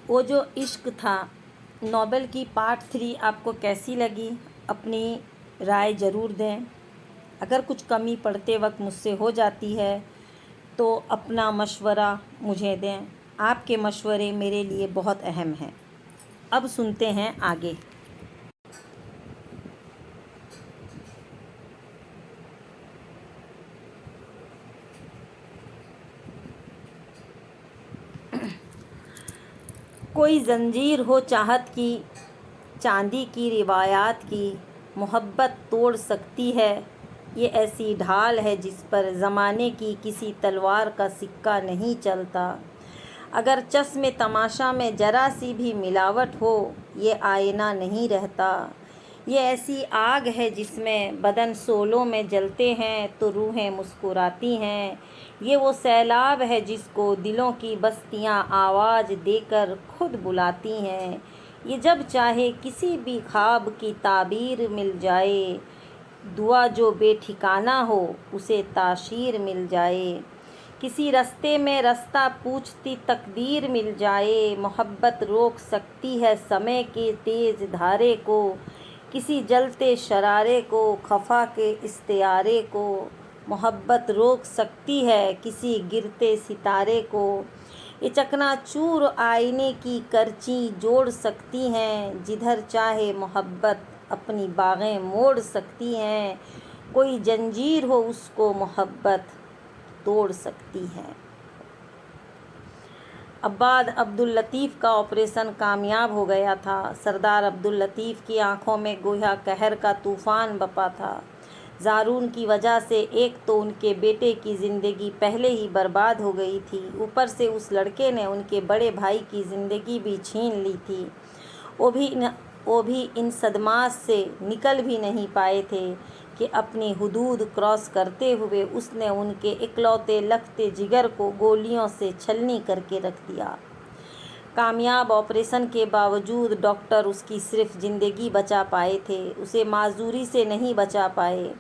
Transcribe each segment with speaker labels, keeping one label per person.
Speaker 1: وہ جو عشق تھا ناول کی پارٹ 3 آپ کو کیسی لگی؟ اپنی رائے ضرور دیں۔ اگر کچھ کمی پڑھتے وقت مجھ سے ہو جاتی ہے تو اپنا مشورہ مجھے دیں۔ آپ کے مشورے میرے لیے بہت اہم ہیں۔ اب سنتے ہیں آگے۔ کوئی زنجیر ہو چاہت کی، چاندی کی روایات کی، محبت توڑ سکتی ہے۔ یہ ایسی ڈھال ہے جس پر زمانے کی کسی تلوار کا سکہ نہیں چلتا۔ اگر چشم تماشا میں ذرا سی بھی ملاوٹ ہو، یہ آئینہ نہیں رہتا۔ یہ ایسی آگ ہے جس میں بدن شعلوں میں جلتے ہیں تو روحیں مسکراتی ہیں۔ یہ وہ سیلاب ہے جس کو دلوں کی بستیاں آواز دے کر خود بلاتی ہیں۔ یہ جب چاہے کسی بھی خواب کی تعبیر مل جائے، دعا جو بے ٹھکانہ ہو اسے تاشیر مل جائے۔ کسی رستے میں رستہ پوچھتی تقدیر مل جائے، محبت روک سکتی ہے سمے کے تیز دھارے کو، کسی جلتے شرارے کو، خفا کے استعارے کو۔ محبت روک سکتی ہے کسی گرتے ستارے کو، یہ چکنا چور آئینے کی کرچی جوڑ سکتی ہیں۔ جدھر چاہے محبت اپنی باغیں موڑ سکتی ہیں، کوئی زنجیر ہو اس کو محبت توڑ سکتی ہے۔ عباد عبداللطیف کا آپریشن کامیاب ہو گیا تھا۔ سردار عبداللطیف کی آنکھوں میں گویا قہر کا طوفان بپا تھا۔ زارون کی وجہ سے ایک تو ان کے بیٹے کی زندگی پہلے ہی برباد ہو گئی تھی، اوپر سے اس لڑکے نے ان کے بڑے بھائی کی زندگی بھی چھین لی تھی۔ وہ بھی ان صدمات سے نکل بھی نہیں پائے تھے کہ اپنی حدود کراس کرتے ہوئے اس نے ان کے اکلوتے لگتے جگر کو گولیوں سے چھلنی کر کے رکھ دیا۔ کامیاب آپریشن کے باوجود ڈاکٹر اس کی صرف زندگی بچا پائے تھے، اسے معذوری سے نہیں بچا پائے۔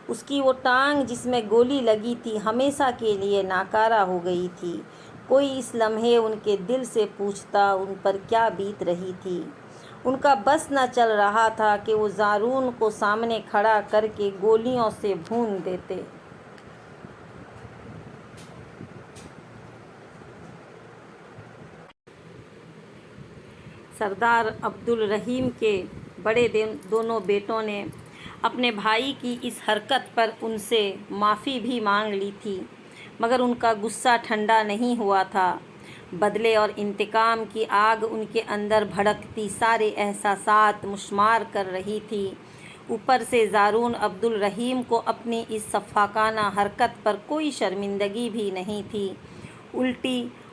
Speaker 1: اس کی وہ ٹانگ جس میں گولی لگی تھی ہمیشہ کے لیے ناکارہ ہو گئی تھی۔ کوئی اس لمحے ان کے دل سے پوچھتا ان پر کیا بیت رہی تھی۔ ان کا بس نہ چل رہا تھا کہ وہ زارون کو سامنے کھڑا کر کے گولیوں سے بھون دیتے۔ سردار عبدالرحیم کے بڑے دونوں بیٹوں نے اپنے بھائی کی اس حرکت پر ان سے معافی بھی مانگ لی تھی، مگر ان کا غصہ ٹھنڈا نہیں ہوا تھا۔ بدلے اور انتقام کی آگ ان کے اندر بھڑکتی سارے احساسات مشمار کر رہی تھی۔ اوپر سے زارون عبدالرحیم کو اپنی اس شفاقانہ حرکت پر کوئی شرمندگی بھی نہیں تھی،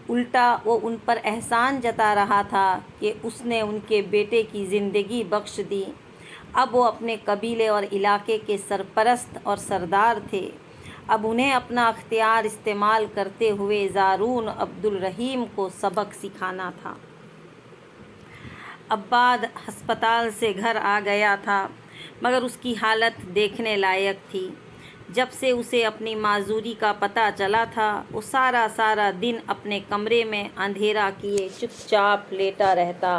Speaker 1: الٹا وہ ان پر احسان جتا رہا تھا کہ اس نے ان کے بیٹے کی زندگی بخش دی۔ اب وہ اپنے قبیلے اور علاقے کے سرپرست اور سردار تھے، اب انہیں اپنا اختیار استعمال کرتے ہوئے زارون عبدالرحیم کو سبق سکھانا تھا۔ عباد ہسپتال سے گھر آ گیا تھا، مگر اس کی حالت دیکھنے لائق تھی۔ جب سے اسے اپنی معذوری کا پتہ چلا تھا، وہ سارا دن اپنے کمرے میں اندھیرا کیے چپ چاپ لیٹا رہتا۔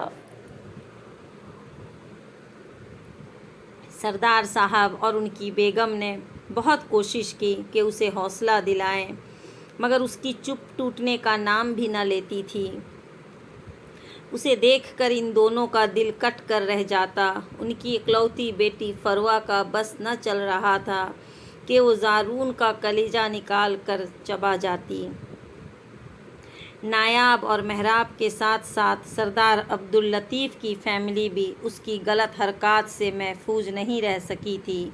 Speaker 1: سردار صاحب اور ان کی بیگم نے بہت کوشش کی کہ اسے حوصلہ دلائیں، مگر اس کی چپ ٹوٹنے کا نام بھی نہ لیتی تھی۔ اسے دیکھ کر ان دونوں کا دل کٹ کر رہ جاتا۔ ان کی اکلوتی بیٹی فروا کا بس نہ چل رہا تھا کہ وہ زارون کا کلیجہ نکال کر چبا جاتی۔ نایاب اور محراب کے ساتھ ساتھ سردار عبداللطیف کی فیملی بھی اس کی غلط حرکات سے محفوظ نہیں رہ سکی تھی،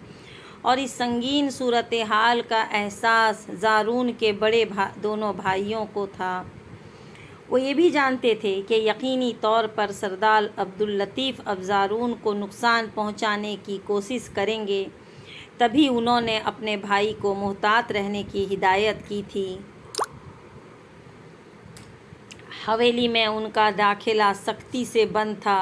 Speaker 1: اور اس سنگین صورتحال کا احساس زارون کے بڑے دونوں بھائیوں کو تھا۔ وہ یہ بھی جانتے تھے کہ یقینی طور پر سردار عبداللطیف اب زارون کو نقصان پہنچانے کی کوشش کریں گے، تبھی انہوں نے اپنے بھائی کو محتاط رہنے کی ہدایت کی تھی۔ حویلی میں ان کا داخلہ سختی سے بند تھا۔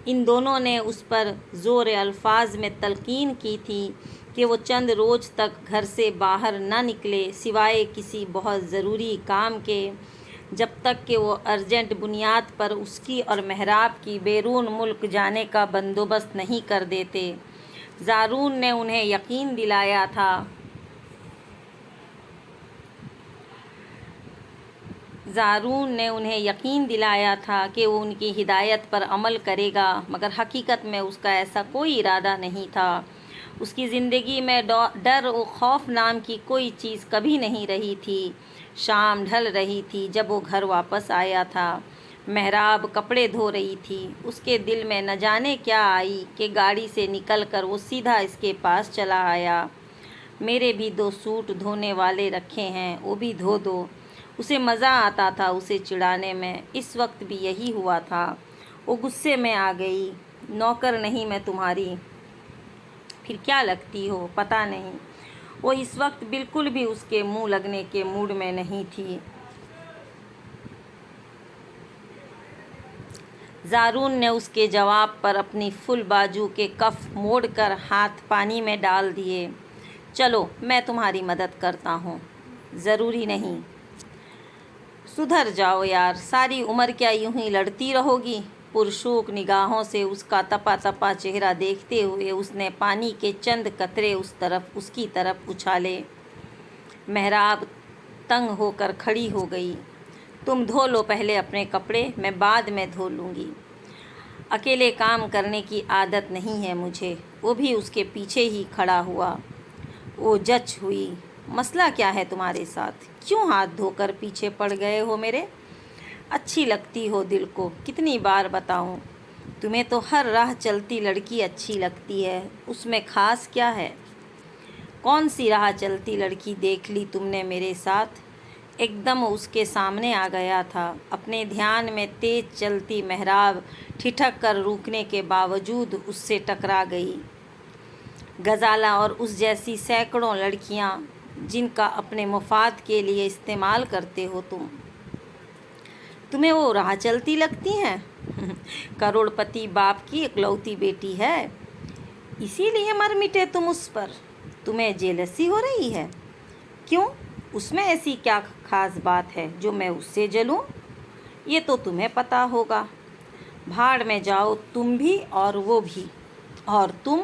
Speaker 1: ان دونوں نے اس پر زور الفاظ میں تلقین کی تھی کہ وہ چند روز تک گھر سے باہر نہ نکلے سوائے کسی بہت ضروری کام کے۔ جب تک کہ وہ ارجنٹ بنیاد پر اس کی اور محراب کی بیرون ملک جانے کا بندوبست نہیں کر دیتے۔ زارون نے انہیں یقین دلایا تھا کہ وہ ان کی ہدایت پر عمل کرے گا، مگر حقیقت میں اس کا ایسا کوئی ارادہ نہیں تھا۔ اس کی زندگی میں ڈر و خوف نام کی کوئی چیز کبھی نہیں رہی تھی۔ شام ڈھل رہی تھی جب وہ گھر واپس آیا تھا۔ محراب کپڑے دھو رہی تھی۔ اس کے دل میں نہ جانے کیا آئی کہ گاڑی سے نکل کر وہ سیدھا اس کے پاس چلا آیا۔ میرے بھی 2 سوٹ دھونے والے رکھے ہیں، وہ بھی دھو دو۔ اسے مزہ آتا تھا اسے چڑھانے میں۔ اس وقت بھی یہی ہوا تھا۔ وہ غصے میں آ گئی۔ نوکر نہیں میں تمہاری، پھر کیا لگتی ہو؟ پتہ نہیں۔ وہ اس وقت بالکل بھی اس کے منہ لگنے کے موڈ میں نہیں تھی۔ زارون نے اس کے جواب پر اپنی فل بازو کے کف موڑ کر ہاتھ پانی میں ڈال دیے۔ چلو میں تمہاری مدد کرتا ہوں۔ ضروری نہیں۔ سدھر جاؤ یار، ساری عمر کیا یوں ہی لڑتی رہو گی؟ پرشوق نگاہوں سے اس کا تپا تپا چہرہ دیکھتے ہوئے اس نے پانی کے چند قطرے اس کی طرف اچھالے۔ محراب تنگ ہو کر کھڑی ہو گئی۔ تم دھو لو پہلے اپنے کپڑے، میں بعد میں دھو لوں گی۔ اکیلے کام کرنے کی عادت نہیں ہے مجھے۔ وہ بھی اس کے پیچھے ہی کھڑا ہوا۔ وہ جچ ہوئی۔ مسئلہ کیا ہے تمہارے ساتھ؟ کیوں ہاتھ دھو کر پیچھے پڑ گئے ہو میرے؟ اچھی لگتی ہو دل کو، کتنی بار بتاؤں؟ تمہیں تو ہر راہ چلتی لڑکی اچھی لگتی ہے، اس میں خاص کیا ہے؟ کون سی راہ چلتی لڑکی دیکھ لی تم نے میرے ساتھ؟ ایک دم اس کے سامنے آ گیا تھا۔ اپنے دھیان میں تیز چلتی محراب ٹھٹک کر روکنے کے باوجود اس سے ٹکرا گئی۔ غزالہ اور اس جیسی سینکڑوں لڑکیاں جن کا اپنے مفاد کے لیے استعمال کرتے ہو تمہیں وہ راہ چلتی لگتی ہیں؟ کروڑ پتی باپ کی اکلوتی بیٹی ہے، اسی لیے مر مٹے تم اس پر؟ تمہیں جیلسی ہو رہی ہے؟ کیوں؟ اس میں ایسی کیا خاص بات ہے جو میں اس سے جلوں؟ یہ تو تمہیں پتہ ہوگا۔ بھاڑ میں جاؤ تم بھی اور وہ بھی۔ اور تم؟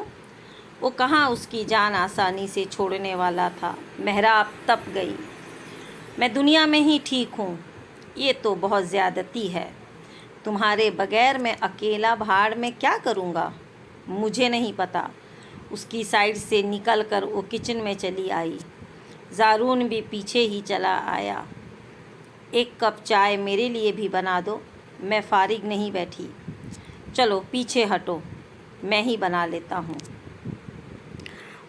Speaker 1: وہ کہاں اس کی جان آسانی سے چھوڑنے والا تھا۔ محراب تپ گئی۔ میں دنیا میں ہی ٹھیک ہوں۔ یہ تو بہت زیادتی ہے۔ تمہارے بغیر میں اکیلا بھاڑ میں کیا کروں گا؟ مجھے نہیں پتہ۔ اس کی سائڈ سے نکل کر وہ کچن میں چلی آئی۔ زارون بھی پیچھے ہی چلا آیا۔ ایک کپ چائے میرے لیے بھی بنا دو، میں فارغ نہیں بیٹھی۔ چلو پیچھے ہٹو، میں ہی بنا لیتا ہوں۔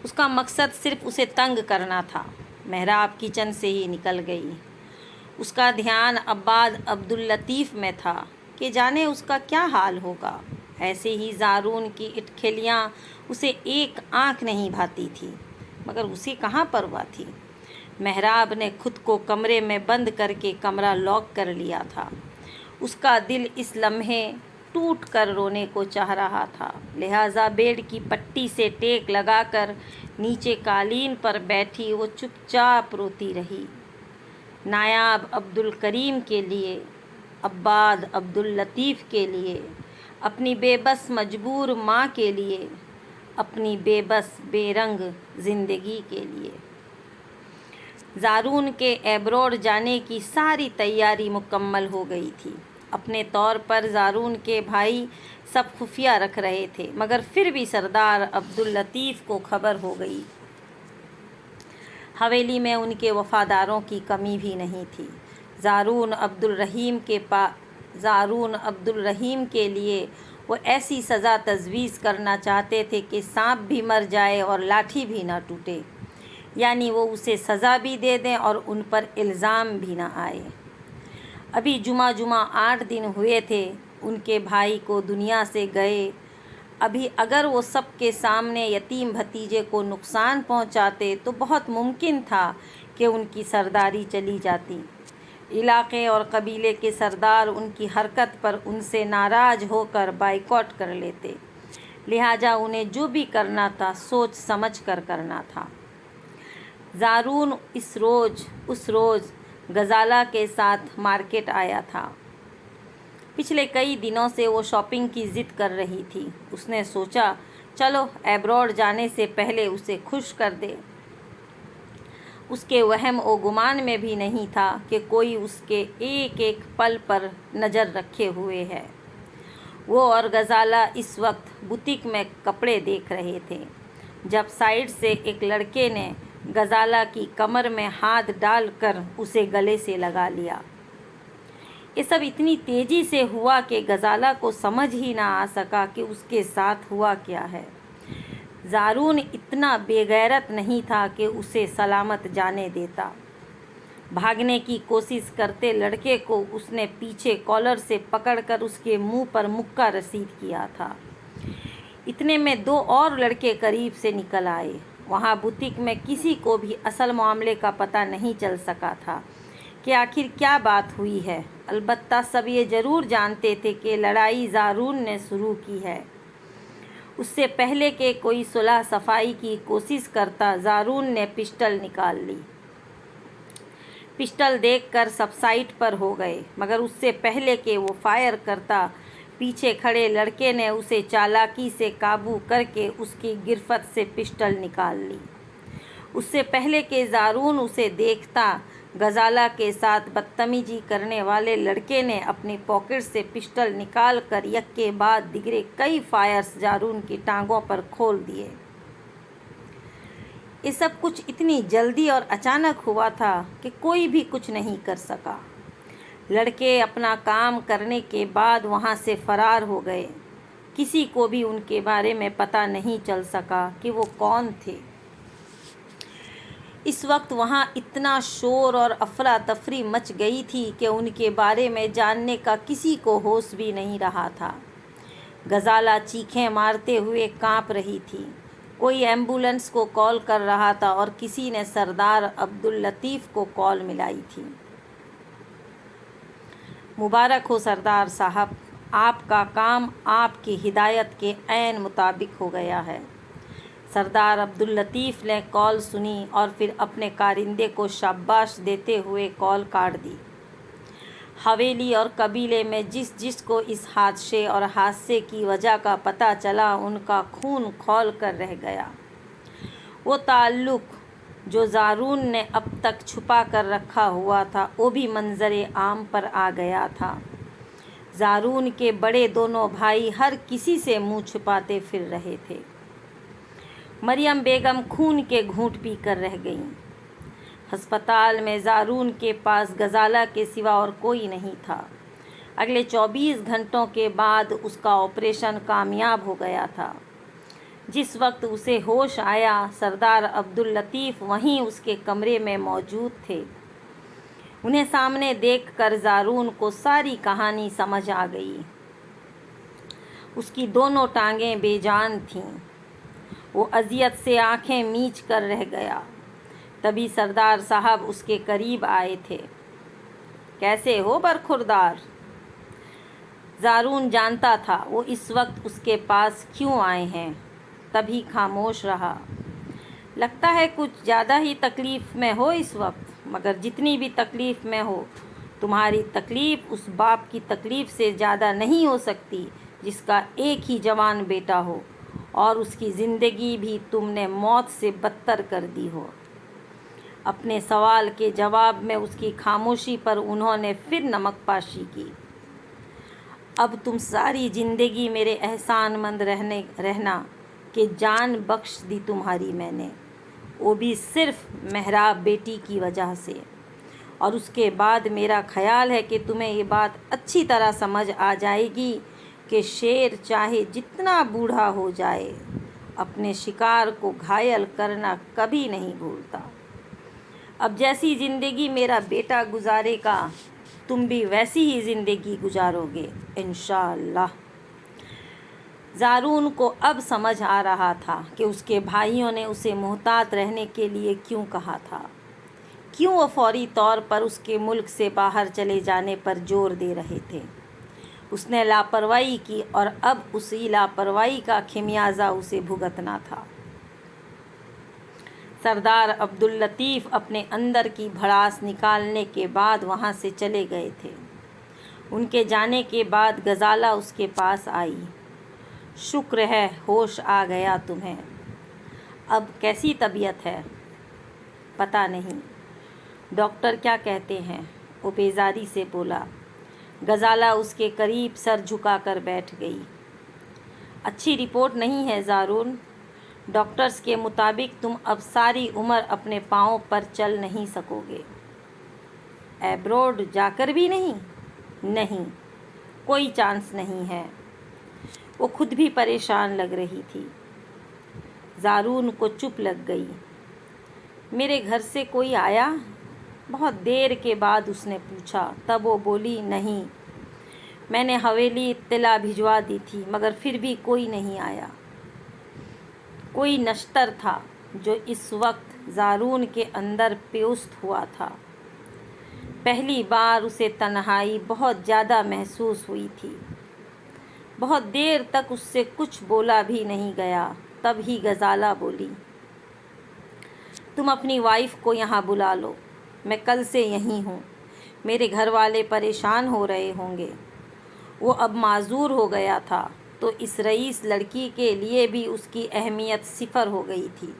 Speaker 1: اس کا مقصد صرف اسے تنگ کرنا تھا۔ محراب کچن سے ہی نکل گئی۔ اس کا دھیان عباد عبداللطیف میں تھا کہ جانے اس کا کیا حال ہوگا۔ ایسے ہی زارون کی اٹکھلیاں اسے ایک آنکھ نہیں بھاتی تھی، مگر اسے کہاں پرواہ تھی۔ محراب نے خود کو کمرے میں بند کر کے کمرہ لاک کر لیا تھا۔ اس کا دل اس لمحے ٹوٹ کر رونے کو چاہ رہا تھا، لہٰذا بیڈ کی پٹی سے ٹیک لگا کر نیچے قالین پر بیٹھی وہ چپ چاپ روتی رہی۔ نایاب عبدالکریم کے لیے، عباد عبداللطیف کے لیے، اپنی بے بس مجبور ماں کے لیے، اپنی بے بس بے رنگ زندگی کے لیے۔ زارون کے ایبروڈ جانے کی ساری تیاری مکمل ہو گئی تھی۔ اپنے طور پر زارون کے بھائی سب خفیہ رکھ رہے تھے، مگر پھر بھی سردار عبداللطیف کو خبر ہو گئی۔ حویلی میں ان کے وفاداروں کی کمی بھی نہیں تھی۔ زارون عبدالرحیم کے لیے وہ ایسی سزا تجویز کرنا چاہتے تھے کہ سانپ بھی مر جائے اور لاٹھی بھی نہ ٹوٹے، یعنی وہ اسے سزا بھی دے دیں اور ان پر الزام بھی نہ آئے۔ ابھی جمعہ 8 دن ہوئے تھے ان کے بھائی کو دنیا سے گئے۔ ابھی اگر وہ سب کے سامنے یتیم بھتیجے کو نقصان پہنچاتے تو بہت ممکن تھا کہ ان کی سرداری چلی جاتی۔ علاقے اور قبیلے کے سردار ان کی حرکت پر ان سے ناراض ہو کر بائیکاٹ کر لیتے، لہٰذا انہیں جو بھی کرنا تھا سوچ سمجھ کر کرنا تھا۔ زارون اس روز غزالہ کے ساتھ مارکیٹ آیا تھا۔ پچھلے کئی دنوں سے وہ شاپنگ کی ضد کر رہی تھی۔ اس نے سوچا چلو ایبراڈ جانے سے پہلے اسے خوش کر دے۔ اس کے وہم و گمان میں بھی نہیں تھا کہ کوئی اس کے ایک ایک پل پر نظر رکھے ہوئے ہے۔ وہ اور غزالہ اس وقت بوتیک میں کپڑے دیکھ رہے تھے جب سائیڈ سے ایک لڑکے نے غزالہ کی کمر میں ہاتھ ڈال کر اسے گلے سے لگا لیا۔ یہ سب اتنی تیزی سے ہوا کہ غزالہ کو سمجھ ہی نہ آ سکا کہ اس کے ساتھ ہوا کیا ہے۔ زارون اتنا بے غیرت نہیں تھا کہ اسے سلامت جانے دیتا۔ بھاگنے کی کوشش کرتے لڑکے کو اس نے پیچھے کالر سے پکڑ کر اس کے منہ پر مکہ رسید کیا تھا۔ اتنے میں دو اور لڑکے قریب سے نکل آئے۔ وہاں بوتیک میں کسی کو بھی اصل معاملے کا پتہ نہیں چل سکا تھا کہ آخر کیا بات ہوئی ہے۔ البتہ سب یہ ضرور جانتے تھے کہ لڑائی زارون نے شروع کی ہے۔ اس سے پہلے کہ کوئی صلح صفائی کی کوشش کرتا، زارون نے پسٹل نکال لی۔ پسٹل دیکھ کر سب سائٹ پر ہو گئے، مگر اس سے پہلے کہ وہ فائر کرتا، پیچھے کھڑے لڑکے نے اسے چالاکی سے قابو کر کے اس کی گرفت سے پسٹل نکال لی۔ اس سے پہلے کہ زارون اسے دیکھتا، غزالہ کے ساتھ بدتمیزی کرنے والے لڑکے نے اپنی پاکٹ سے پسٹل نکال کر یک کے بعد دیگرے کئی فائرز زارون کی ٹانگوں پر کھول دیے۔ یہ سب کچھ اتنی جلدی اور اچانک ہوا تھا کہ کوئی بھی کچھ نہیں کر سکا۔ لڑکے اپنا کام کرنے کے بعد وہاں سے فرار ہو گئے۔ کسی کو بھی ان کے بارے میں پتہ نہیں چل سکا کہ وہ کون تھے۔ اس وقت وہاں اتنا شور اور افراتفری مچ گئی تھی کہ ان کے بارے میں جاننے کا کسی کو ہوش بھی نہیں رہا تھا۔ غزالہ چیخیں مارتے ہوئے کانپ رہی تھی۔ کوئی ایمبولینس کو کال کر رہا تھا اور کسی نے سردار عبداللطیف کو کال ملائی تھی۔ مبارک ہو سردار صاحب، آپ کا کام آپ کی ہدایت کے عین مطابق ہو گیا ہے۔ سردار عبداللطیف نے کال سنی اور پھر اپنے کارندے کو شاباش دیتے ہوئے کال کاٹ دی۔ حویلی اور قبیلے میں جس جس کو اس حادثے اور حادثے کی وجہ کا پتہ چلا، ان کا خون کھول کر رہ گیا۔ وہ تعلق جو زارون نے اب تک چھپا کر رکھا ہوا تھا، وہ بھی منظر عام پر آ گیا تھا۔ زارون کے بڑے دونوں بھائی ہر کسی سے منہ چھپاتے پھر رہے تھے۔ مریم بیگم خون کے گھونٹ پی کر رہ گئیں۔ ہسپتال میں زارون کے پاس غزالہ کے سوا اور کوئی نہیں تھا۔ اگلے 24 گھنٹوں کے بعد اس کا آپریشن کامیاب ہو گیا تھا۔ جس وقت اسے ہوش آیا، سردار عبداللطیف وہیں اس کے کمرے میں موجود تھے۔ انہیں سامنے دیکھ کر زارون کو ساری کہانی سمجھ آ گئی۔ اس کی دونوں ٹانگیں بے جان تھیں۔ وہ اذیت سے آنکھیں میچ کر رہ گیا۔ تبھی سردار صاحب اس کے قریب آئے تھے۔ کیسے ہو برخوردار؟ زارون جانتا تھا وہ اس وقت اس کے پاس کیوں آئے ہیں، تبھی خاموش رہا۔ لگتا ہے کچھ زیادہ ہی تکلیف میں ہو اس وقت، مگر جتنی بھی تکلیف میں ہو، تمہاری تکلیف اس باپ کی تکلیف سے زیادہ نہیں ہو سکتی جس کا ایک ہی جوان بیٹا ہو اور اس کی زندگی بھی تم نے موت سے بدتر کر دی ہو۔ اپنے سوال کے جواب میں اس کی خاموشی پر انہوں نے پھر نمک پاشی کی۔ اب تم ساری زندگی میرے احسان مند رہنا کہ جان بخش دی تمہاری میں نے، وہ بھی صرف محراب بیٹی کی وجہ سے۔ اور اس کے بعد میرا خیال ہے کہ تمہیں یہ بات اچھی طرح سمجھ آ جائے گی کہ شیر چاہے جتنا بوڑھا ہو جائے، اپنے شکار کو گھائل کرنا کبھی نہیں بھولتا۔ اب جیسی زندگی میرا بیٹا گزارے گا، تم بھی ویسی ہی زندگی گزارو گے انشاءاللہ۔ زارون کو اب سمجھ آ رہا تھا کہ اس کے بھائیوں نے اسے محتاط رہنے کے لیے کیوں کہا تھا، کیوں وہ فوری طور پر اس کے ملک سے باہر چلے جانے پر زور دے رہے تھے۔ اس نے لاپرواہی کی اور اب اسی لاپرواہی کا خمیازہ اسے بھگتنا تھا۔ سردار عبداللطیف اپنے اندر کی بھڑاس نکالنے کے بعد وہاں سے چلے گئے تھے۔ ان کے جانے کے بعد غزالہ اس کے پاس آئی۔ شکر ہے ہوش آ گیا تمہیں۔ اب کیسی طبیعت ہے؟ پتہ نہیں۔ ڈاکٹر کیا کہتے ہیں؟ وہ بیزاری سے بولا۔ غزالہ اس کے قریب سر جھکا کر بیٹھ گئی۔ اچھی رپورٹ نہیں ہے زارون۔ ڈاکٹرز کے مطابق تم اب ساری عمر اپنے پاؤں پر چل نہیں سکو گے۔ ایبروڈ جا کر بھی نہیں؟ نہیں، کوئی چانس نہیں ہے۔ وہ خود بھی پریشان لگ رہی تھی۔ زارون کو چپ لگ گئی۔ میرے گھر سے کوئی آیا؟ بہت دیر کے بعد اس نے پوچھا۔ تب وہ بولی، نہیں، میں نے حویلی اطلاع بھجوا دی تھی مگر پھر بھی کوئی نہیں آیا۔ کوئی نشتر تھا جو اس وقت زارون کے اندر پیوست ہوا تھا۔ پہلی بار اسے تنہائی بہت زیادہ محسوس ہوئی تھی۔ بہت دیر تک اس سے کچھ بولا بھی نہیں گیا۔ تب ہی غزالہ بولی، تم اپنی وائف کو یہاں بلا لو، میں کل سے یہیں ہوں۔ میرے گھر والے پریشان ہو رہے ہوں گے۔ وہ اب معذور ہو گیا تھا تو اس رئیس لڑکی کے لیے بھی اس کی اہمیت صفر ہو گئی تھی۔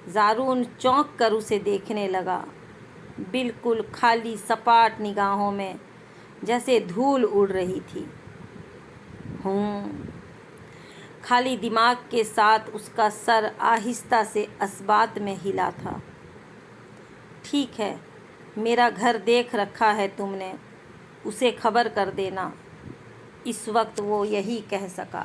Speaker 1: زارون چونک کر اسے دیکھنے لگا، بالکل خالی سپاٹ نگاہوں میں جیسے دھول اڑ رہی تھی۔ خالی دماغ کے ساتھ اس کا سر آہستہ سے اثبات میں ہلا تھا۔ ٹھیک ہے، میرا گھر دیکھ رکھا ہے تم نے، اسے خبر کر دینا۔ اس وقت وہ یہی کہہ سکا۔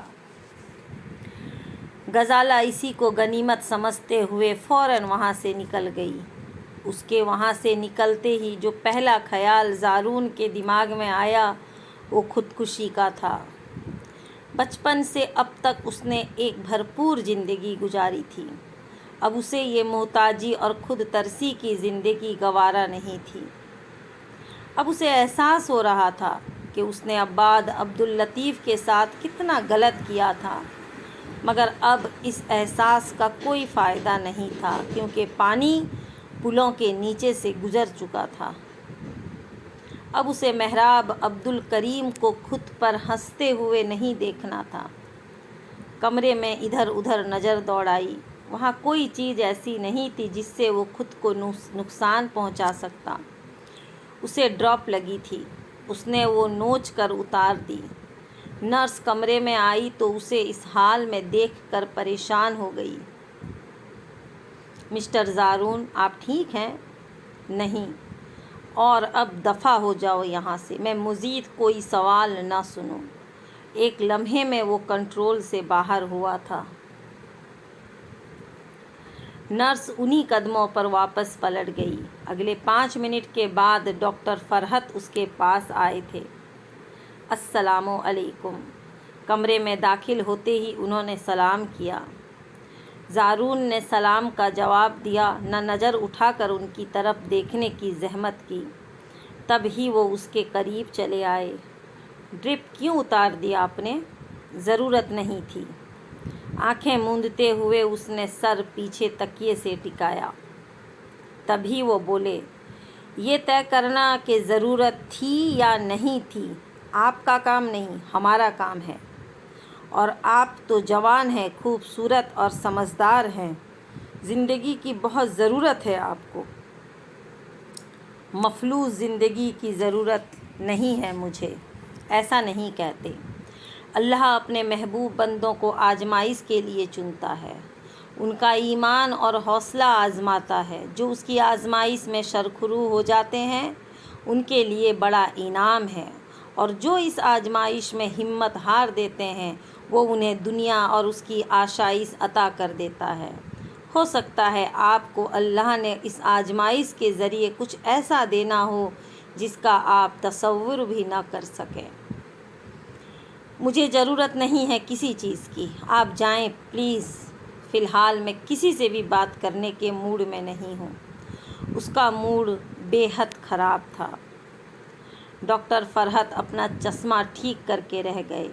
Speaker 1: غزالہ اسی کو غنیمت سمجھتے ہوئے فوراً وہاں سے نکل گئی۔ اس کے وہاں سے نکلتے ہی جو پہلا خیال زارون کے دماغ میں آیا وہ خودکشی کا تھا۔ بچپن سے اب تک اس نے ایک بھرپور زندگی گزاری تھی۔ اب اسے یہ محتاجی اور خود ترسی کی زندگی گوارا نہیں تھی۔ اب اسے احساس ہو رہا تھا کہ اس نے عباد عبداللطیف کے ساتھ کتنا غلط کیا تھا، مگر اب اس احساس کا کوئی فائدہ نہیں تھا کیونکہ پانی پلوں کے نیچے سے گزر چکا تھا۔ اب اسے محراب عبدالکریم کو خود پر ہنستے ہوئے نہیں دیکھنا تھا۔ کمرے میں ادھر ادھر نظر دوڑائی۔ وہاں کوئی چیز ایسی نہیں تھی جس سے وہ خود کو نقصان پہنچا سکتا۔ اسے ڈراپ لگی تھی، اس نے وہ نوچ کر اتار دی۔ نرس کمرے میں آئی تو اسے اس حال میں دیکھ کر پریشان ہو گئی۔ مسٹر زارون، آپ ٹھیک ہیں؟ نہیں، اور اب دفع ہو جاؤ یہاں سے، میں مزید کوئی سوال نہ سنوں۔ ایک لمحے میں وہ کنٹرول سے باہر ہوا تھا۔ نرس انہی قدموں پر واپس پلٹ گئی۔ اگلے 5 منٹ کے بعد ڈاکٹر فرحت اس کے پاس آئے تھے۔ السلام علیکم۔ کمرے میں داخل ہوتے ہی انہوں نے سلام کیا۔ زارون نے سلام کا جواب دیا، نہ نظر اٹھا کر ان کی طرف دیکھنے کی زحمت کی۔ تب ہی وہ اس کے قریب چلے آئے۔ ڈرپ کیوں اتار دیا آپ نے؟ ضرورت نہیں تھی۔ آنکھیں موندتے ہوئے اس نے سر پیچھے تکیے سے ٹکایا۔ تبھی وہ بولے، یہ طے کرنا کہ ضرورت تھی یا نہیں تھی آپ کا کام نہیں، ہمارا کام ہے۔ اور آپ تو جوان ہیں، خوبصورت اور سمجھدار ہیں، زندگی کی بہت ضرورت ہے آپ کو۔ مفلوج زندگی کی ضرورت نہیں ہے مجھے، ایسا نہیں کہتے۔ اللہ اپنے محبوب بندوں کو آزمائش کے لیے چنتا ہے، ان کا ایمان اور حوصلہ آزماتا ہے۔ جو اس کی آزمائش میں سرخرو ہو جاتے ہیں ان کے لیے بڑا انعام ہے، اور جو اس آزمائش میں ہمت ہار دیتے ہیں وہ انہیں دنیا اور اس کی آشائش عطا کر دیتا ہے۔ ہو سکتا ہے آپ کو اللہ نے اس آزمائش کے ذریعے کچھ ایسا دینا ہو جس کا آپ تصور بھی نہ کر سکیں۔ مجھے ضرورت نہیں ہے کسی چیز کی، آپ جائیں پلیز۔ فی الحال میں کسی سے بھی بات کرنے کے موڈ میں نہیں ہوں۔ اس کا موڈ بے حد خراب تھا۔ ڈاکٹر فرحت اپنا چشمہ ٹھیک کر کے رہ گئے۔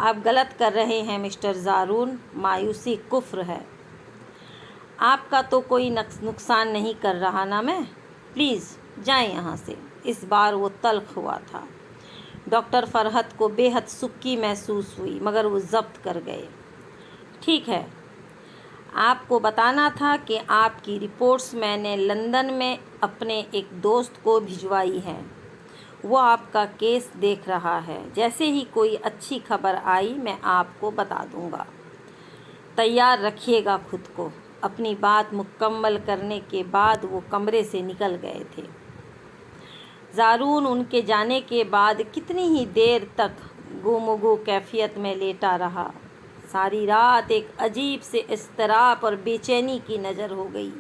Speaker 1: آپ غلط کر رہے ہیں مسٹر زارون، مایوسی کفر ہے۔ آپ کا تو کوئی نقصان نہیں کر رہا نا میں، پلیز جائیں یہاں سے۔ اس بار وہ تلخ ہوا تھا۔ ڈاکٹر فرحت کو بے حد سکی محسوس ہوئی، مگر وہ ضبط کر گئے۔ ٹھیک ہے، آپ کو بتانا تھا کہ آپ کی رپورٹس میں نے لندن میں اپنے ایک دوست کو بھجوائی ہیں۔ وہ آپ کا کیس دیکھ رہا ہے۔ جیسے ہی کوئی اچھی خبر آئی میں آپ کو بتا دوں گا۔ تیار رکھیے گا خود کو۔ اپنی بات مکمل کرنے کے بعد وہ کمرے سے نکل گئے تھے۔ زارون ان کے جانے کے بعد کتنی ہی دیر تک گم و گو کیفیت میں لیٹا رہا۔ ساری رات ایک عجیب سے اضطراب اور بے چینی کی نظر ہو گئی۔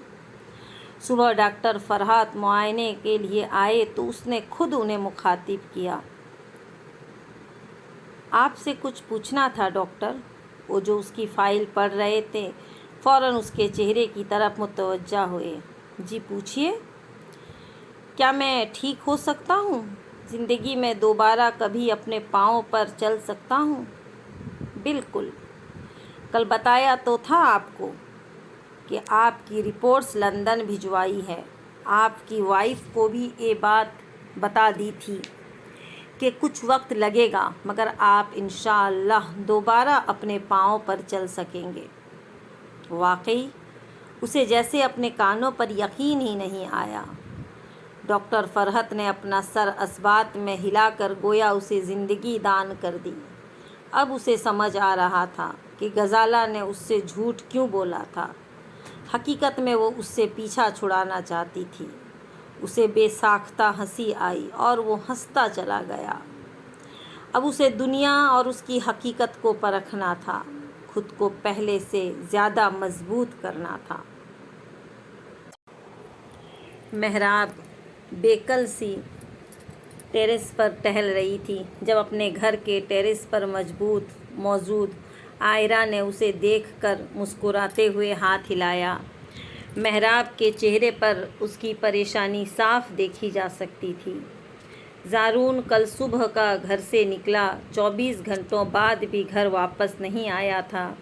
Speaker 1: صبح ڈاکٹر فرحت معائنے کے لیے آئے تو اس نے خود انہیں مخاطب کیا۔ آپ سے کچھ پوچھنا تھا ڈاکٹر۔ وہ جو اس کی فائل پڑھ رہے تھے فوراً اس کے چہرے کی طرف متوجہ ہوئے۔ جی پوچھیے۔ کیا میں ٹھیک ہو سکتا ہوں؟ زندگی میں دوبارہ کبھی اپنے پاؤں پر چل سکتا ہوں؟ بالکل۔ کل بتایا تو تھا آپ کو کہ آپ کی رپورٹس لندن بھجوائی ہے۔ آپ کی وائف کو بھی یہ بات بتا دی تھی کہ کچھ وقت لگے گا، مگر آپ انشاءاللہ دوبارہ اپنے پاؤں پر چل سکیں گے۔ واقعی؟ اسے جیسے اپنے کانوں پر یقین ہی نہیں آیا۔ ڈاکٹر فرحت نے اپنا سر اثبات میں ہلا کر گویا اسے زندگی دان کر دی۔ اب اسے سمجھ آ رہا تھا کہ غزالہ نے اس سے جھوٹ کیوں بولا تھا۔ حقیقت میں وہ اس سے پیچھا چھڑانا چاہتی تھی۔ اسے بے ساختہ ہنسی آئی اور وہ ہنستا چلا گیا۔ اب اسے دنیا اور اس کی حقیقت کو پرکھنا تھا، خود کو پہلے سے زیادہ مضبوط کرنا تھا۔ محراب بیکل سی ٹیرس پر ٹہل رہی تھی جب اپنے گھر کے ٹیرس پر موجود عائرہ نے اسے دیکھ کر مسکراتے ہوئے ہاتھ ہلایا۔ محراب کے چہرے پر اس کی پریشانی صاف دیکھی جا سکتی تھی۔ زارون کل صبح کا گھر سے نکلا، 24 گھنٹوں بعد بھی گھر واپس نہیں آیا تھا،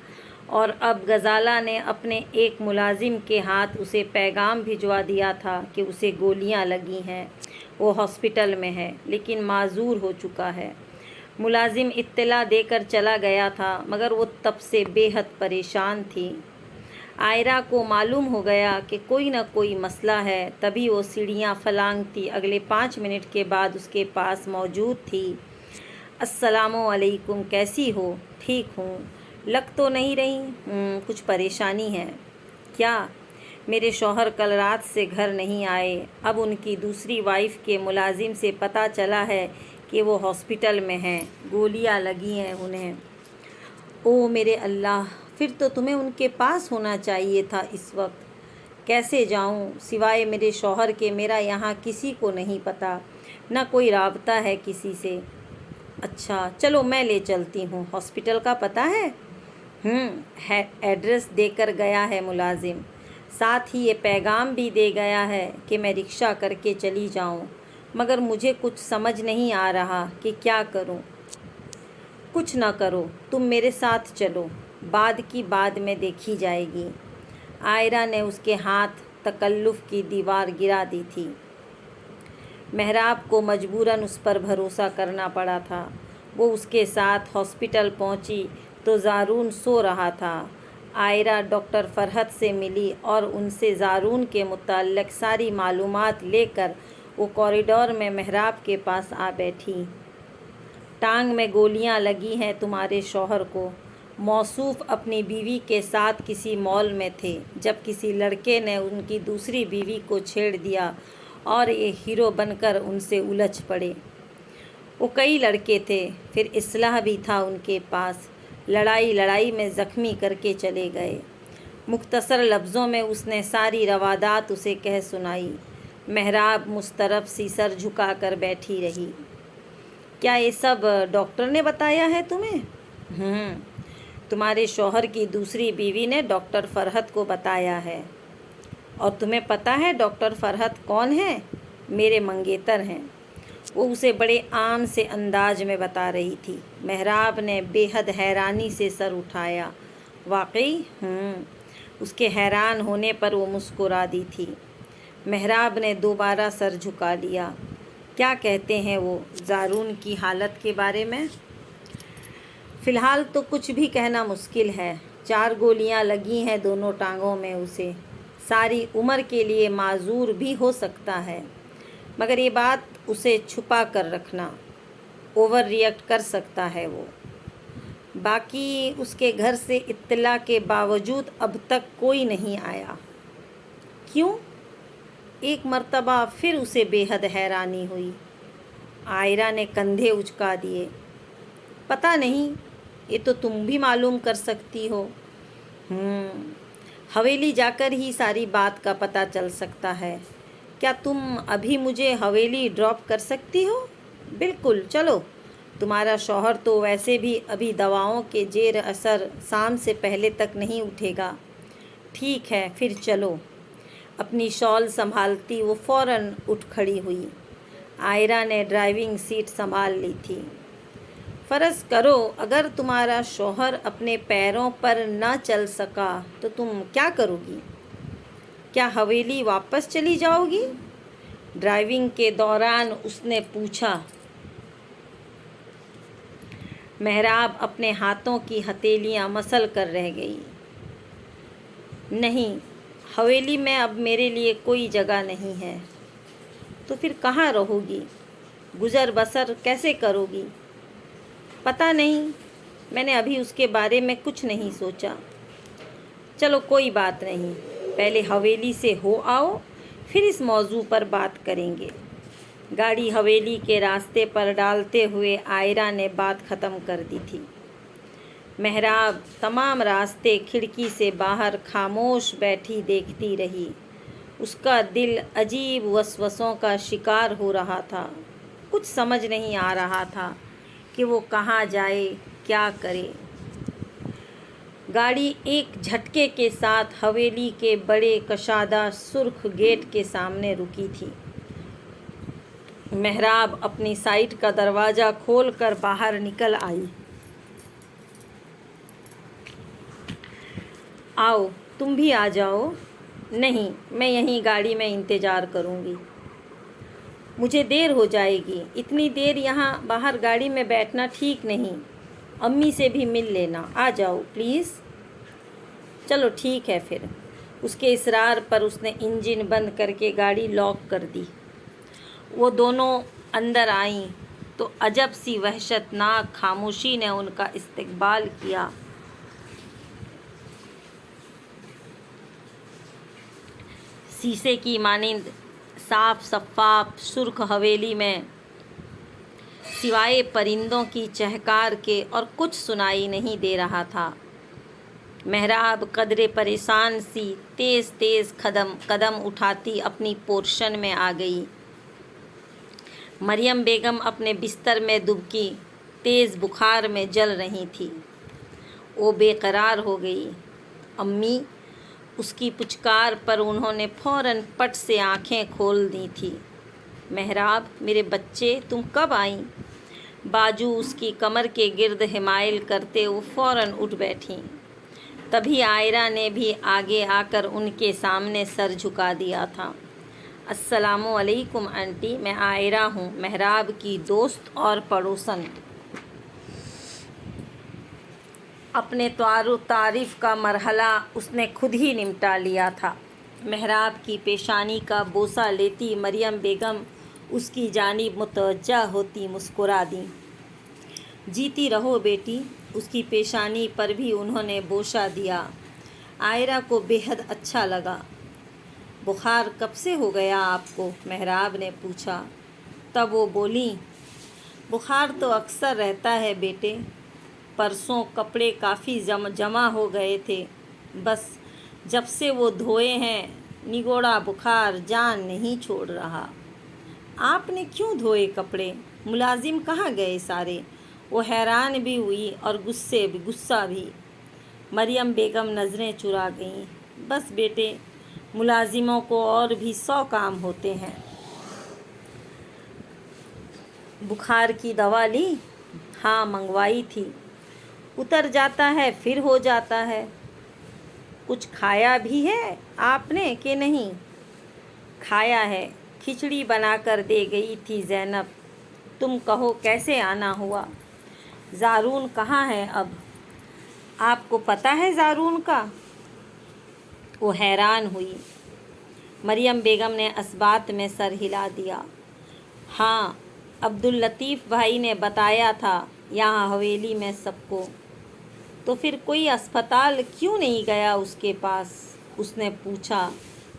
Speaker 1: اور اب غزالہ نے اپنے ایک ملازم کے ہاتھ اسے پیغام بھجوا دیا تھا کہ اسے گولیاں لگی ہیں، وہ ہاسپٹل میں ہے لیکن معذور ہو چکا ہے۔ ملازم اطلاع دے کر چلا گیا تھا، مگر وہ تب سے بے حد پریشان تھی۔ عائرہ کو معلوم ہو گیا کہ کوئی نہ کوئی مسئلہ ہے، تبھی وہ سیڑھیاں پھلانگتی اگلے 5 منٹ کے بعد اس کے پاس موجود تھی۔ السلام علیکم، کیسی ہو؟ ٹھیک ہوں۔ لگ تو نہیں رہی کچھ پریشانی ہے؟ کیا؟ میرے شوہر کل رات سے گھر نہیں آئے۔ اب ان کی دوسری وائف کے ملازم سے پتہ چلا ہے کہ وہ ہاسپٹل میں ہیں، گولیاں لگی ہیں انہیں۔ او میرے اللہ! پھر تو تمہیں ان کے پاس ہونا چاہیے تھا اس وقت۔ کیسے جاؤں؟ سوائے میرے شوہر کے میرا یہاں کسی کو نہیں پتہ، نہ کوئی رابطہ ہے کسی سے۔ اچھا چلو میں لے چلتی ہوں۔ ہاسپٹل کا پتہ ہے؟ ایڈریس دے کر گیا ہے ملازم، ساتھ ہی یہ پیغام بھی دے گیا ہے کہ میں رکشہ کر کے چلی جاؤں، مگر مجھے کچھ سمجھ نہیں آ رہا کہ کیا کروں۔ کچھ نہ کرو، تم میرے ساتھ چلو، بعد کی بعد میں دیکھی جائے گی۔ عائرہ نے اس کے ہاتھ تکلف کی دیوار گرا دی تھی۔ محراب کو مجبوراً اس پر بھروسہ کرنا پڑا تھا۔ وہ اس کے ساتھ ہاسپٹل پہنچی تو زارون سو رہا تھا۔ عائرہ ڈاکٹر فرحت سے ملی اور ان سے زارون کے متعلق ساری معلومات لے کر وہ کوریڈور میں محراب کے پاس آ بیٹھی۔ ٹانگ میں گولیاں لگی ہیں تمہارے شوہر کو۔ موصوف اپنی بیوی کے ساتھ کسی مال میں تھے جب کسی لڑکے نے ان کی دوسری بیوی کو چھیڑ دیا اور یہ ہیرو بن کر ان سے الجھ پڑے۔ وہ کئی لڑکے تھے، پھر اسلحہ بھی تھا ان کے پاس، لڑائی میں زخمی کر کے چلے گئے۔ مختصر لفظوں میں اس نے ساری روادات اسے کہہ سنائی۔ محراب مضطرب سی سر جھکا کر بیٹھی رہی۔ کیا یہ سب ڈاکٹر نے بتایا ہے تمہیں؟ تمہارے شوہر کی دوسری بیوی نے ڈاکٹر فرحت کو بتایا ہے۔ اور تمہیں پتہ ہے ڈاکٹر فرحت کون ہیں؟ میرے منگیتر ہیں۔ وہ اسے بڑے عام سے انداز میں بتا رہی تھی۔ محراب نے بے حد حیرانی سے سر اٹھایا۔ واقعی؟ اس کے حیران ہونے پر وہ مسکرا دی تھی۔ محراب نے دوبارہ سر جھکا لیا۔ کیا کہتے ہیں وہ زارون کی حالت کے بارے میں؟ فی الحال تو کچھ بھی کہنا مشکل ہے۔ 4 گولیاں لگی ہیں دونوں ٹانگوں میں اسے، ساری عمر کے لیے معذور بھی ہو سکتا ہے، مگر یہ بات اسے چھپا کر رکھنا، اوور ری ایکٹ کر سکتا ہے وہ۔ باقی اس کے گھر سے اطلاع کے باوجود اب تک کوئی نہیں آیا۔ کیوں؟ ایک مرتبہ پھر اسے بے حد حیرانی ہوئی۔ عائرہ نے کندھے اچکا دیے۔ پتہ نہیں، یہ تو تم بھی معلوم کر سکتی ہو۔ حویلی جا کر ہی ساری بات کا پتہ چل سکتا ہے۔ کیا تم ابھی مجھے حویلی ڈراپ کر سکتی ہو؟ بالکل، چلو۔ تمہارا شوہر تو ویسے بھی ابھی دواؤں کے زیر اثر شام سے پہلے تک نہیں اٹھے گا۔ ٹھیک ہے، پھر چلو۔ اپنی شال سنبھالتی وہ فوراً اٹھ کھڑی ہوئی۔ عائرہ نے ڈرائیونگ سیٹ سنبھال لی تھی۔ فرض کرو اگر تمہارا شوہر اپنے پیروں پر نہ چل سکا تو تم کیا کرو گی؟ کیا حویلی واپس چلی جاؤ گی؟ ڈرائیونگ کے دوران اس نے پوچھا۔ محراب اپنے ہاتھوں کی ہتھیلیاں مسل کر رہ گئی۔ نہیں، حویلی میں اب میرے لیے کوئی جگہ نہیں ہے۔ تو پھر کہاں رہو گی؟ گزر بسر کیسے کرو گی؟ پتہ نہیں، میں نے ابھی اس کے بارے میں کچھ نہیں سوچا۔ چلو کوئی بات نہیں، پہلے حویلی سے ہو آؤ، پھر اس موضوع پر بات کریں گے۔ گاڑی حویلی کے راستے پر ڈالتے ہوئے عائرہ نے بات ختم کر دی تھی۔ محراب تمام راستے کھڑکی سے باہر خاموش بیٹھی دیکھتی رہی۔ اس کا دل عجیب وسوسوں کا شکار ہو رہا تھا۔ کچھ سمجھ نہیں آ رہا تھا کہ وہ کہاں جائے، کیا کرے۔ گاڑی ایک جھٹکے کے ساتھ حویلی کے بڑے کشادہ سرخ گیٹ کے سامنے رکی تھی۔ محراب اپنی سائٹ کا دروازہ کھول کر باہر نکل آئی۔ آؤ، تم بھی آ جاؤ۔ نہیں، میں یہیں گاڑی میں انتظار کروں گی۔ مجھے دیر ہو جائے گی، اتنی دیر یہاں باہر گاڑی میں بیٹھنا ٹھیک نہیں۔ امی سے بھی مل لینا، آ جاؤ پلیز۔ چلو ٹھیک ہے پھر۔ اس کے اصرار پر اس نے انجن بند کر کے گاڑی لاک کر دی۔ وہ دونوں اندر آئیں تو عجب سی وحشت ناک خاموشی نے ان کا استقبال کیا۔ شیشے کی مانند صاف شفاف سرخ حویلی میں سوائے پرندوں کی چہکار کے اور کچھ سنائی نہیں دے رہا تھا۔ محراب قدرے پریشان سی تیز تیز قدم اٹھاتی اپنی پورشن میں آ گئی۔ مریم بیگم اپنے بستر میں دبکی تیز بخار میں جل رہی تھی۔ وہ بے قرار ہو گئی۔ امی! اس کی پچکار پر انہوں نے فوراً پٹ سے آنکھیں کھول دی تھیں۔ محراب، میرے بچے، تم کب آئیں؟ باجو اس کی کمر کے گرد حمائل کرتے وہ فوراً اٹھ بیٹھیں۔ تبھی عائرہ نے بھی آگے آ کر ان کے سامنے سر جھکا دیا تھا۔ السلام علیکم آنٹی، میں عائرہ ہوں، محراب کی دوست اور پڑوسن۔ اپنے تعارف کا مرحلہ اس نے خود ہی نمٹا لیا تھا۔ محراب کی پیشانی کا بوسہ لیتی مریم بیگم اس کی جانب متوجہ ہوتی مسکرا دیں۔ جیتی رہو بیٹی۔ اس کی پیشانی پر بھی انہوں نے بوسہ دیا۔ عائرہ کو بے حد اچھا لگا۔ بخار کب سے ہو گیا آپ کو؟ محراب نے پوچھا۔ تب وہ بولیں، بخار تو اکثر رہتا ہے بیٹے، پرسوں کپڑے کافی جمع ہو گئے تھے، بس جب سے وہ دھوئے ہیں نگوڑا بخار جان نہیں چھوڑ رہا۔ آپ نے کیوں دھوئے کپڑے؟ ملازم کہاں گئے سارے؟ وہ حیران بھی ہوئی اور غصہ بھی۔ مریم بیگم نظریں چرا گئیں۔ بس بیٹے، ملازموں کو اور بھی 100 کام ہوتے ہیں۔ بخار کی دوا لی؟ ہاں، منگوائی تھی۔ اتر جاتا ہے پھر ہو جاتا ہے۔ کچھ کھایا بھی ہے آپ نے کہ نہیں؟ کھایا ہے، کھچڑی بنا کر دے گئی تھی زینب، تم کہو کیسے آنا ہوا؟ زارون کہاں ہے اب؟ آپ کو پتہ ہے زارون کا؟ وہ حیران ہوئی۔ مریم بیگم نے اثبات میں سر ہلا دیا۔ ہاں، عبداللطیف بھائی نے بتایا تھا یہاں حویلی میں سب کو۔ تو پھر کوئی اسپتال کیوں نہیں گیا اس کے پاس؟ اس نے پوچھا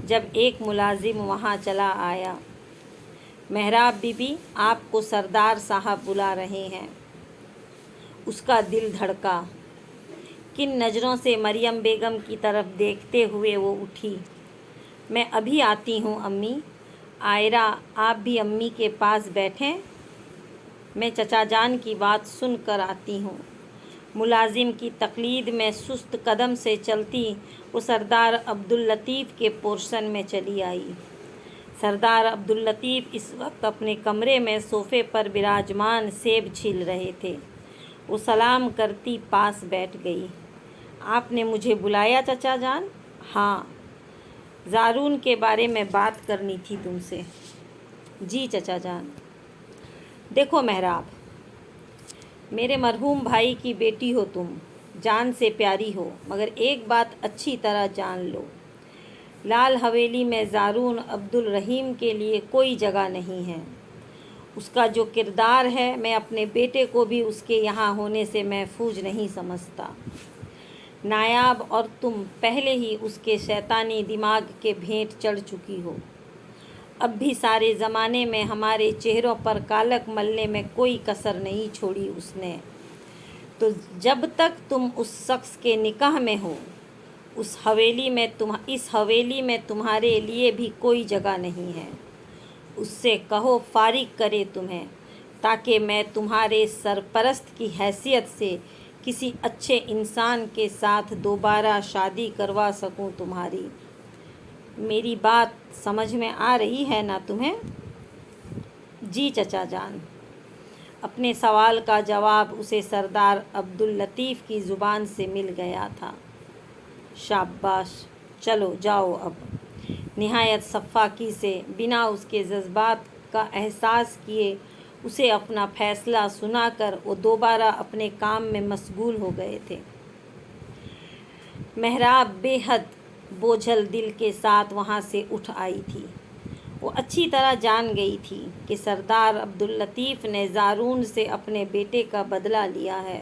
Speaker 1: جب ایک ملازم وہاں چلا آیا۔ محراب بی بی، آپ کو سردار صاحب بلا رہے ہیں۔ اس کا دل دھڑکا۔ کن نظروں سے مریم بیگم کی طرف دیکھتے ہوئے وہ اٹھی۔ میں ابھی آتی ہوں امی۔ عائرہ، آپ بھی امی کے پاس بیٹھیں، میں چچا جان کی بات سن کر آتی ہوں۔ ملازم کی تقلید میں سست قدم سے چلتی وہ سردار عبداللطیف کے پورشن میں چلی آئی۔ سردار عبداللطیف اس وقت اپنے کمرے میں صوفے پر براجمان سیب چھیل رہے تھے۔ وہ سلام کرتی پاس بیٹھ گئی۔ آپ نے مجھے بلایا چچا جان؟ ہاں، زارون کے بارے میں بات کرنی تھی تم سے۔ جی چچا جان۔ دیکھو محراب، میرے مرحوم بھائی کی بیٹی ہو تم، جان سے پیاری ہو، مگر ایک بات اچھی طرح جان لو، لال حویلی میں زارون عبدالرحیم کے لیے کوئی جگہ نہیں ہے۔ اس کا جو کردار ہے، میں اپنے بیٹے کو بھی اس کے یہاں ہونے سے محفوظ نہیں سمجھتا۔ نایاب اور تم پہلے ہی اس کے شیطانی دماغ کے بھینٹ چڑھ چکی ہو۔ اب بھی سارے زمانے میں ہمارے چہروں پر کالک ملنے میں کوئی کسر نہیں چھوڑی اس نے۔ تو جب تک تم اس شخص کے نکاح میں ہو، اس حویلی میں تمہارے لیے بھی کوئی جگہ نہیں ہے۔ اس سے کہو فارغ کرے تمہیں، تاکہ میں تمہارے سرپرست کی حیثیت سے کسی اچھے انسان کے ساتھ دوبارہ شادی کروا سکوں تمہاری۔ میری بات سمجھ میں آ رہی ہے نا تمہیں؟ جی چچا جان۔ اپنے سوال کا جواب اسے سردار عبداللطیف کی زبان سے مل گیا تھا۔ شاباش، چلو جاؤ اب۔ نہایت شفقت سے، بنا اس کے جذبات کا احساس کیے اسے اپنا فیصلہ سنا کر وہ دوبارہ اپنے کام میں مشغول ہو گئے تھے۔ محراب بے حد بوجھل دل کے ساتھ وہاں سے اٹھ آئی تھی۔ وہ اچھی طرح جان گئی تھی کہ سردار عبداللطیف نے زارون سے اپنے بیٹے کا بدلہ لیا ہے،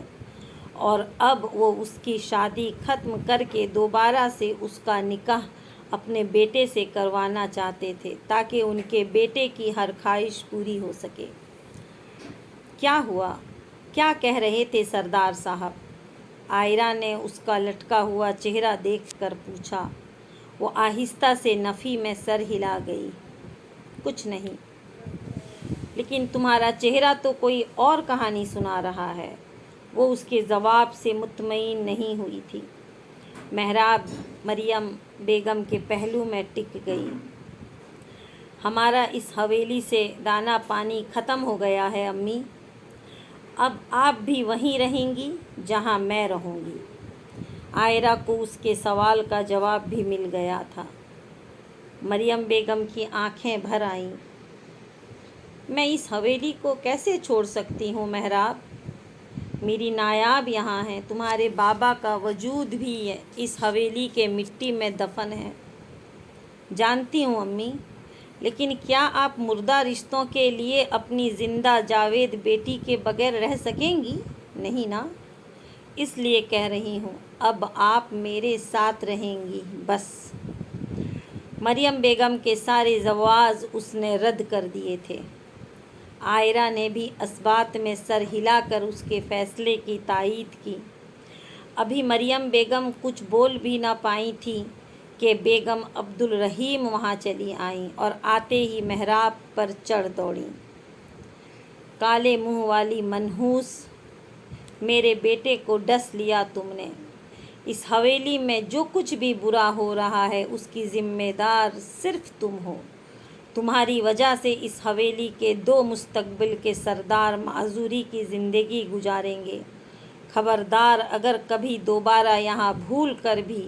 Speaker 1: اور اب وہ اس کی شادی ختم کر کے دوبارہ سے اس کا نکاح اپنے بیٹے سے کروانا چاہتے تھے، تاکہ ان کے بیٹے کی ہر خواہش پوری ہو سکے۔ کیا ہوا؟ کیا کہہ رہے تھے سردار صاحب؟ عائرہ نے اس کا لٹکا ہوا چہرہ دیکھ کر پوچھا۔ وہ آہستہ سے نفی میں سر ہلا گئی۔ کچھ نہیں، لیکن تمہارا چہرہ تو کوئی اور کہانی سنا رہا ہے۔ وہ اس کے جواب سے مطمئن نہیں ہوئی تھی۔ محراب مریم بیگم کے پہلو میں ٹک گئی۔ ہمارا اس حویلی سے دانہ پانی ختم ہو گیا ہے امی۔ اب آپ بھی وہیں رہیں گی جہاں میں رہوں گی۔ عائرہ کو اس کے سوال کا جواب بھی مل گیا تھا۔ مریم بیگم کی آنکھیں بھر آئیں۔ میں اس حویلی کو کیسے چھوڑ سکتی ہوں محراب؟ میری نایاب یہاں ہے، تمہارے بابا کا وجود بھی اس حویلی کے مٹی میں دفن ہے۔ جانتی ہوں امی، لیکن کیا آپ مردہ رشتوں کے لیے اپنی زندہ جاوید بیٹی کے بغیر رہ سکیں گی؟ نہیں نا؟ اس لیے کہہ رہی ہوں، اب آپ میرے ساتھ رہیں گی بس۔ مریم بیگم کے سارے جواز اس نے رد کر دیے تھے۔ عائرہ نے بھی اثبات میں سر ہلا کر اس کے فیصلے کی تائید کی۔ ابھی مریم بیگم کچھ بول بھی نہ پائی تھیں کہ بیگم عبدالرحیم وہاں چلی آئیں اور آتے ہی محراب پر چڑھ دوڑیں۔ کالے منہ والی منحوس، میرے بیٹے کو ڈس لیا تم نے۔ اس حویلی میں جو کچھ بھی برا ہو رہا ہے اس کی ذمہ دار صرف تم ہو۔ تمہاری وجہ سے اس حویلی کے 2 مستقبل کے سردار معذوری کی زندگی گزاریں گے۔ خبردار، اگر کبھی دوبارہ یہاں بھول کر بھی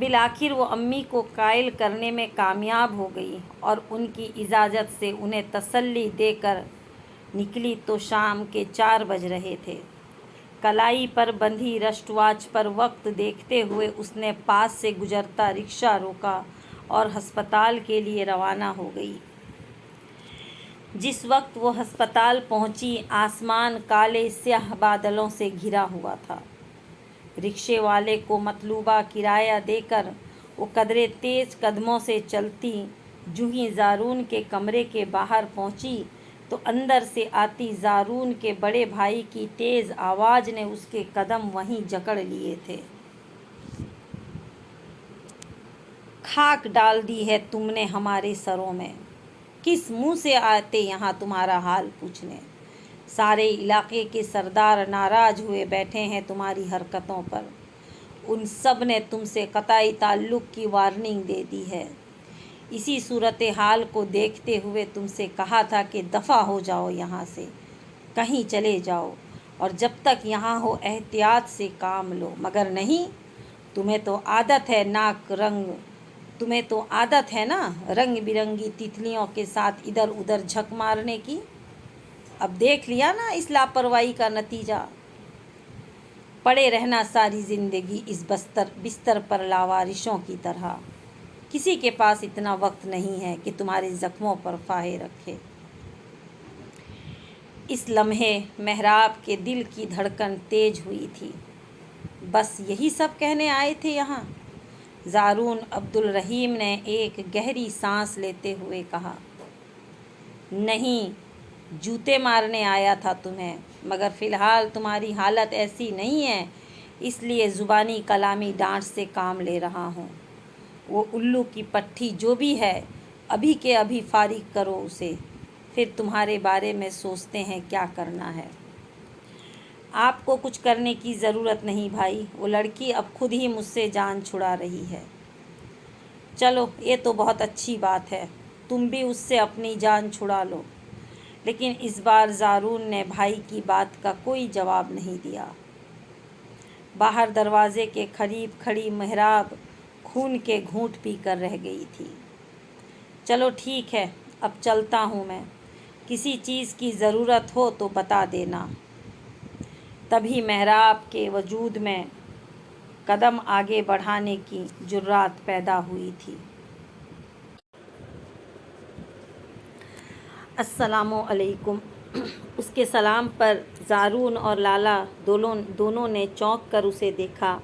Speaker 1: بالآخر وہ امی کو قائل کرنے میں کامیاب ہو گئی اور ان کی اجازت سے انہیں تسلی دے کر نکلی تو شام کے 4 بج رہے تھے۔ کلائی پر بندھی رسٹ واچ پر وقت دیکھتے ہوئے اس نے پاس سے گزرتا رکشہ روکا اور ہسپتال کے لیے روانہ ہو گئی۔ جس وقت وہ ہسپتال پہنچی آسمان کالے سیاہ بادلوں سے گھرا ہوا تھا۔ رکشے والے کو مطلوبہ کرایہ دے کر وہ قدرے تیز قدموں سے چلتی جوں ہی زارون کے کمرے کے باہر پہنچی تو اندر سے آتی زارون کے بڑے بھائی کی تیز آواز نے اس کے قدم وہیں جکڑ لیے تھے۔ خاک ڈال دی ہے تم نے ہمارے سروں میں، کس منہ سے آتے یہاں تمہارا حال پوچھنے؟ سارے علاقے کے سردار ناراض ہوئے بیٹھے ہیں تمہاری حرکتوں پر۔ ان سب نے تم سے قطعی تعلق کی وارننگ دے دی ہے۔ اسی صورتحال کو دیکھتے ہوئے تم سے کہا تھا کہ دفع ہو جاؤ یہاں سے، کہیں چلے جاؤ اور جب تک یہاں ہو احتیاط سے کام لو، مگر نہیں، تمہیں تو عادت ہے نا رنگ برنگی تتلیوں کے ساتھ ادھر ادھر جھک مارنے کی۔ اب دیکھ لیا نا اس لاپرواہی کا نتیجہ، پڑے رہنا ساری زندگی اس بستر پر لاوارثوں کی طرح۔ کسی کے پاس اتنا وقت نہیں ہے کہ تمہارے زخموں پر فاہے رکھے۔ اس لمحے محراب کے دل کی دھڑکن تیز ہوئی تھی۔ بس یہی سب کہنے آئے تھے یہاں؟ زارون عبدالرحیم نے ایک گہری سانس لیتے ہوئے کہا۔ نہیں، جوتے مارنے آیا تھا تمہیں، مگر فی الحال تمہاری حالت ایسی نہیں ہے، اس لیے زبانی کلامی ڈانٹ سے کام لے رہا ہوں۔ وہ الو کی پٹھی جو بھی ہے ابھی کے ابھی فارغ کرو اسے، پھر تمہارے بارے میں سوچتے ہیں کیا کرنا ہے۔ آپ کو کچھ کرنے کی ضرورت نہیں بھائی، وہ لڑکی اب خود ہی مجھ سے جان چھڑا رہی ہے۔ چلو یہ تو بہت اچھی بات ہے، تم بھی اس سے اپنی جان چھڑا لو۔ لیکن اس بار زارون نے بھائی کی بات کا کوئی جواب نہیں دیا۔ باہر دروازے کے قریب کھڑی محراب خون کے گھونٹ پی کر رہ گئی تھی۔ چلو ٹھیک ہے، اب چلتا ہوں میں، کسی چیز کی ضرورت ہو تو بتا دینا۔ تبھی محراب کے وجود میں قدم آگے بڑھانے کی جرات پیدا ہوئی تھی۔ السلام علیکم۔ اس کے سلام پر زارون اور لالا دونوں نے چونک کر اسے دیکھا۔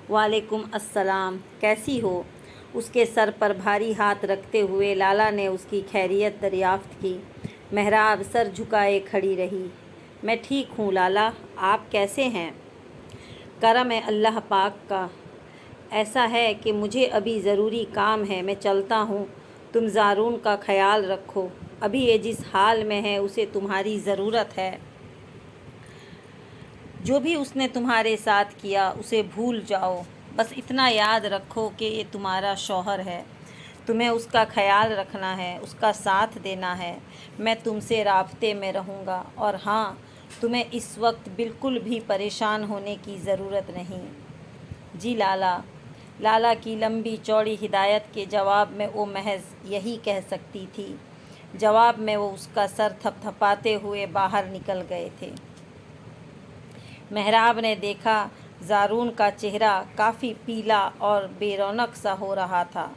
Speaker 1: وعلیکم السلام، کیسی ہو؟ اس کے سر پر بھاری ہاتھ رکھتے ہوئے لالا نے اس کی خیریت دریافت کی۔ محراب سر جھکائے کھڑی رہی۔ میں ٹھیک ہوں لالا، آپ کیسے ہیں؟ کرم ہے اللہ پاک کا۔ ایسا ہے کہ مجھے ابھی ضروری کام ہے، میں چلتا ہوں۔ تم زارون کا خیال رکھو، ابھی یہ جس حال میں ہے اسے تمہاری ضرورت ہے۔ جو بھی اس نے تمہارے ساتھ کیا اسے بھول جاؤ، بس اتنا یاد رکھو کہ یہ تمہارا شوہر ہے، تمہیں اس کا خیال رکھنا ہے، اس کا ساتھ دینا ہے۔ میں تم سے رابطے میں رہوں گا، اور ہاں، تمہیں اس وقت بالکل بھی پریشان ہونے کی ضرورت نہیں۔ جی لالا۔ لالا کی لمبی چوڑی ہدایت کے جواب میں وہ محض یہی کہہ سکتی تھی۔ جواب میں وہ اس کا سر تھپ تھپاتے ہوئے باہر نکل گئے تھے۔ محراب نے دیکھا زارون کا چہرہ کافی پیلا اور بے رونق سا ہو رہا تھا،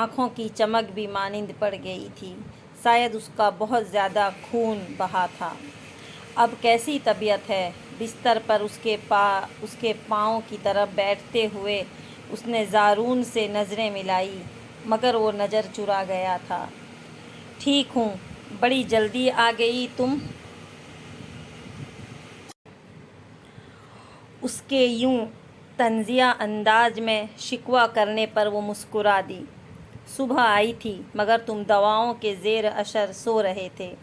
Speaker 1: آنکھوں کی چمک بھی مانند پڑ گئی تھی، شاید اس کا بہت زیادہ خون بہا تھا۔ اب کیسی طبیعت ہے؟ بستر پر اس کے پاؤں کی طرف بیٹھتے ہوئے اس نے زارون سے نظریں ملائی، مگر وہ نظر چرا گیا تھا۔ ٹھیک ہوں، بڑی جلدی آ گئی تم۔ اس کے یوں طنزیہ انداز میں شکوہ کرنے پر وہ مسکرا دی۔ صبح آئی تھی، مگر تم دواؤں کے زیر اثر سو رہے تھے۔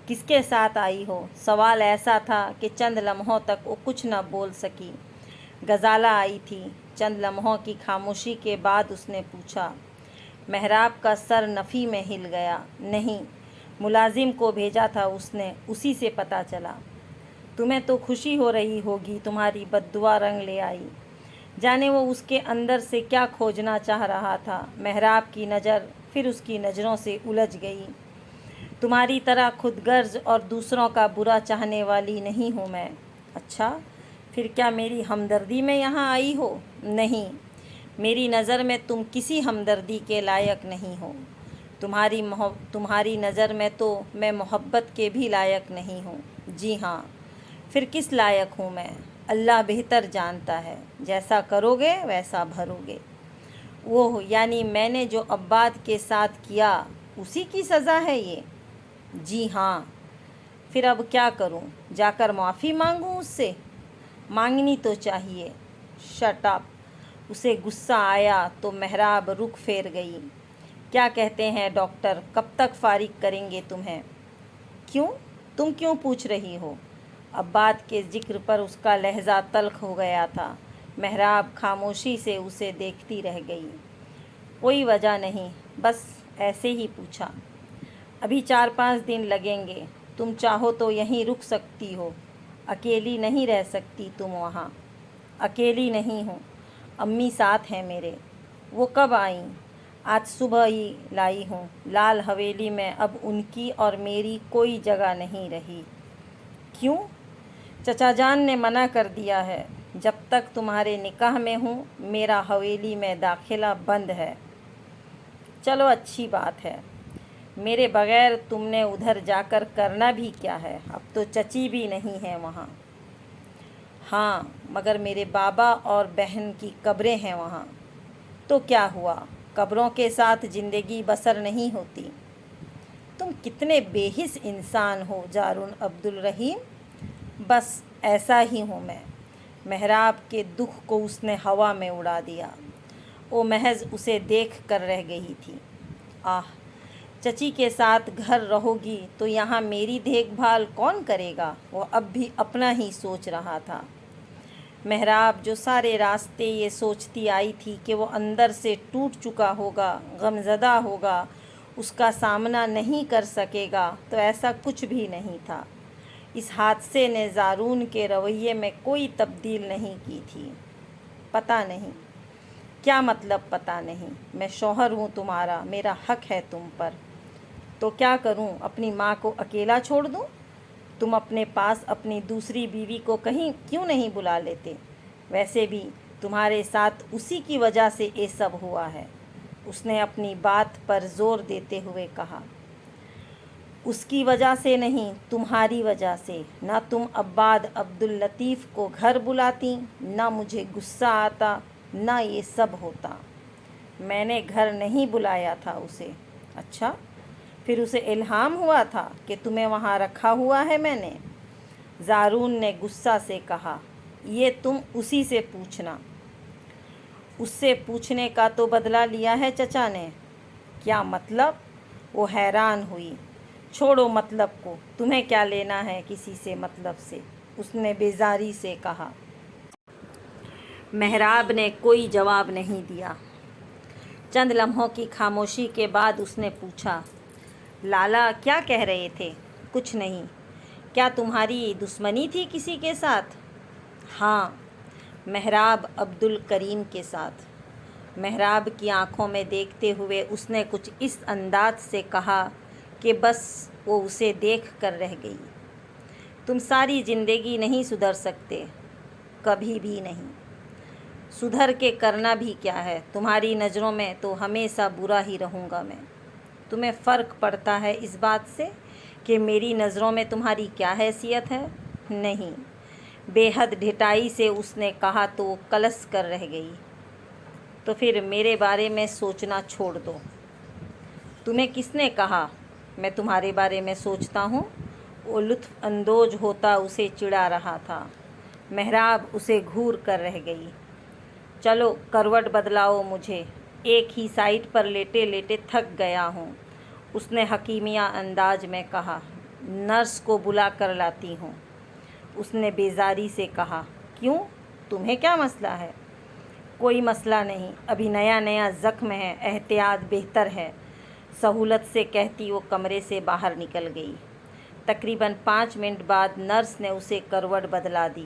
Speaker 1: کس کے ساتھ آئی ہو؟ سوال ایسا تھا کہ چند لمحوں تک وہ کچھ نہ بول سکی۔ غزالہ آئی تھی۔ چند لمحوں کی خاموشی کے بعد اس نے پوچھا۔ محراب کا سر نفی میں ہل گیا۔ نہیں، ملازم کو بھیجا تھا اس نے، اسی سے پتہ چلا۔ تمہیں تو خوشی ہو رہی ہوگی، تمہاری بد دعا رنگ لے آئی۔ جانے وہ اس کے اندر سے کیا کھوجنا چاہ رہا تھا۔ محراب کی نظر پھر اس کی نظروں سے الجھ گئی۔ تمہاری طرح خود غرض اور دوسروں کا برا چاہنے والی نہیں ہوں میں۔ اچھا، پھر کیا میری ہمدردی میں یہاں آئی ہو؟ نہیں، میری نظر میں تم کسی ہمدردی کے لائق نہیں ہو۔ تمہاری نظر میں تو میں محبت کے بھی لائق نہیں ہوں۔ جی ہاں، پھر کس لائق ہوں میں؟ اللہ بہتر جانتا ہے، جیسا کرو گے ویسا بھرو گے۔ وہ یعنی میں نے جو عباد کے ساتھ کیا اسی کی سزا ہے یہ؟ جی ہاں۔ پھر اب کیا کروں؟ جا کر معافی مانگوں اس سے؟ مانگنی تو چاہیے۔ Shut up. اسے غصہ آیا تو محراب رخ پھیر گئی۔ کیا کہتے ہیں ڈاکٹر، کب تک فارغ کریں گے تمہیں؟ کیوں؟ تم کیوں پوچھ رہی ہو؟ عباد کے ذکر پر اس کا لہجہ تلخ ہو گیا تھا۔ محراب خاموشی سے اسے دیکھتی رہ گئی۔ کوئی وجہ نہیں، بس ایسے ہی پوچھا۔ ابھی 4-5 دن لگیں گے، تم چاہو تو یہیں رک سکتی ہو۔ اکیلی نہیں رہ سکتی تم وہاں۔ اکیلی نہیں ہوں، امی ساتھ ہیں میرے۔ وہ کب آئیں؟ آج صبح ہی لائی ہوں۔ لال حویلی میں اب ان کی اور میری کوئی جگہ نہیں رہی۔ کیوں؟ چچا جان نے منع کر دیا ہے۔ جب تک تمہارے نکاح میں ہوں میرا حویلی میں داخلہ بند ہے۔ چلو اچھی بات ہے، میرے بغیر تم نے ادھر جا کر کرنا بھی کیا ہے؟ اب تو چچی بھی نہیں ہے وہاں۔ ہاں، مگر میرے بابا اور بہن کی قبریں ہیں وہاں۔ تو کیا ہوا؟ قبروں کے ساتھ زندگی بسر نہیں ہوتی۔ تم کتنے بے حس انسان ہو جارون عبدالرحیم۔ بس ایسا ہی ہوں میں۔ محراب کے دکھ کو اس نے ہوا میں اڑا دیا۔ وہ محض اسے دیکھ کر رہ گئی تھی۔ آہ، چچی کے ساتھ گھر رہو گی تو یہاں میری دیکھ بھال کون کرے گا؟ وہ اب بھی اپنا ہی سوچ رہا تھا۔ محراب جو سارے راستے یہ سوچتی آئی تھی کہ وہ اندر سے ٹوٹ چکا ہوگا، غمزدہ ہوگا، اس کا سامنا نہیں کر سکے گا، تو ایسا کچھ بھی نہیں تھا۔ اس حادثے نے زارون کے رویے میں کوئی تبدیل نہیں کی تھی۔ پتہ نہیں۔ کیا مطلب پتہ نہیں؟ میں شوہر ہوں تمہارا، میرا حق ہے تم پر۔ تو کیا کروں؟ اپنی ماں کو اکیلا چھوڑ دوں؟ تم اپنے پاس اپنی دوسری بیوی کو کہیں کیوں نہیں بلا لیتے؟ ویسے بھی تمہارے ساتھ اسی کی وجہ سے یہ سب ہوا ہے۔ اس نے اپنی بات پر زور دیتے ہوئے کہا۔ اس کی وجہ سے نہیں، تمہاری وجہ سے۔ نہ تم عباد عبداللطیف کو گھر بلاتی، نہ مجھے غصہ آتا، نہ یہ سب ہوتا۔ میں نے گھر نہیں بلایا تھا اسے۔ اچھا، پھر اسے الہام ہوا تھا کہ تمہیں وہاں رکھا ہوا ہے میں نے؟ زارون نے غصہ سے کہا۔ یہ تم اسی سے پوچھنا۔ اس سے پوچھنے کا تو بدلہ لیا ہے چچا نے۔ کیا مطلب؟ وہ حیران ہوئی۔ چھوڑو مطلب کو، تمہیں کیا لینا ہے کسی سے مطلب سے؟ اس نے بیزاری سے کہا۔ محراب نے کوئی جواب نہیں دیا۔ چند لمحوں کی خاموشی کے بعد اس نے پوچھا، لالا کیا کہہ رہے تھے؟ کچھ نہیں۔ کیا تمہاری دشمنی تھی کسی کے ساتھ؟ ہاں، محراب عبدالکریم کے ساتھ۔ محراب کی آنکھوں میں دیکھتے ہوئے اس نے کچھ اس انداز سے کہا کہ بس وہ اسے دیکھ کر رہ گئی۔ تم ساری زندگی نہیں سدھر سکتے، کبھی بھی نہیں۔ سدھر کے کرنا بھی کیا ہے؟ تمہاری نظروں میں تو ہمیشہ برا ہی رہوں گا میں۔ تمہیں فرق پڑتا ہے اس بات سے کہ میری نظروں میں تمہاری کیا حیثیت ہے؟ نہیں۔ بے حد ڈھٹائی سے اس نے کہا تو وہ کلس کر رہ گئی۔ تو پھر میرے بارے میں سوچنا چھوڑ دو۔ تمہیں کس نے کہا میں تمہارے بارے میں سوچتا ہوں؟ وہ لطف اندوز ہوتا اسے چڑھا رہا تھا۔ محراب اسے گھور کر رہ گئی۔ چلو کروٹ بدلاؤ مجھے، ایک ہی سائٹ پر لیٹے لیٹے تھک گیا ہوں، اس نے حکیمیہ انداز میں کہا۔ نرس کو بلا کر لاتی ہوں، اس نے بیزاری سے کہا۔ کیوں؟ تمہیں کیا مسئلہ ہے؟ کوئی مسئلہ نہیں، ابھی نیا نیا زخم ہے، احتیاط بہتر ہے، سہولت سے کہتی وہ کمرے سے باہر نکل گئی۔ تقریباً 5 منٹ بعد نرس نے اسے کروٹ بدلا دی۔